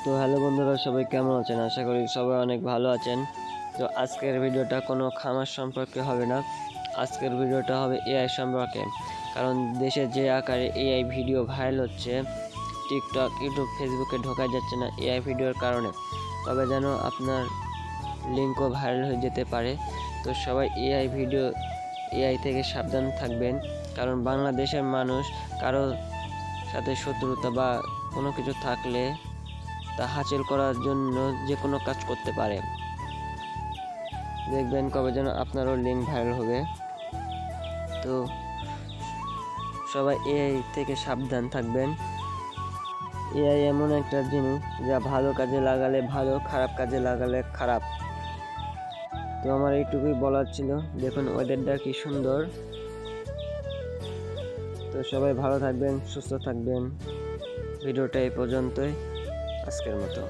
তো হ্যালো বন্ধুরা, সবাই কেমন আছেন? আশা করি সবাই অনেক ভালো আছেন। তো আজকের ভিডিওটা কোনো খামার সম্পর্কে হবে না, আজকের ভিডিওটা হবে এআই সম্পর্কে। কারণ দেশে যে আকারে এআই ভিডিও ভাইরাল হচ্ছে, টিকটক, ইউটিউব, ফেসবুকে ঢোকা যাচ্ছে না এআই ভিডিওর কারণে। তবে যেন আপনার লিঙ্কও ভাইরাল হয়ে যেতে পারে। তো সবাই এআই থেকে সাবধান থাকবেন, কারণ বাংলাদেশের মানুষ কারো সাথে শত্রুতা বা কোনো কিছু থাকলে তা হাসিল করার জন্য যে কোনো কাজ করতে পারে। দেখবেন কবে যেন আপনারও লিঙ্ক ভাইরাল হবে। তো সবাই এআই থেকে সাবধান থাকবেন। এআই এমন একটা জিনিস যা ভালো কাজে লাগালে ভালো, খারাপ কাজে লাগালে খারাপ। তো আমার এইটুকুই বলার ছিল। দেখুন ওয়েদারটা কি সুন্দর। তো সবাই ভালো থাকবেন, সুস্থ থাকবেন। ভিডিওটা এই পর্যন্তই আজকের মতো।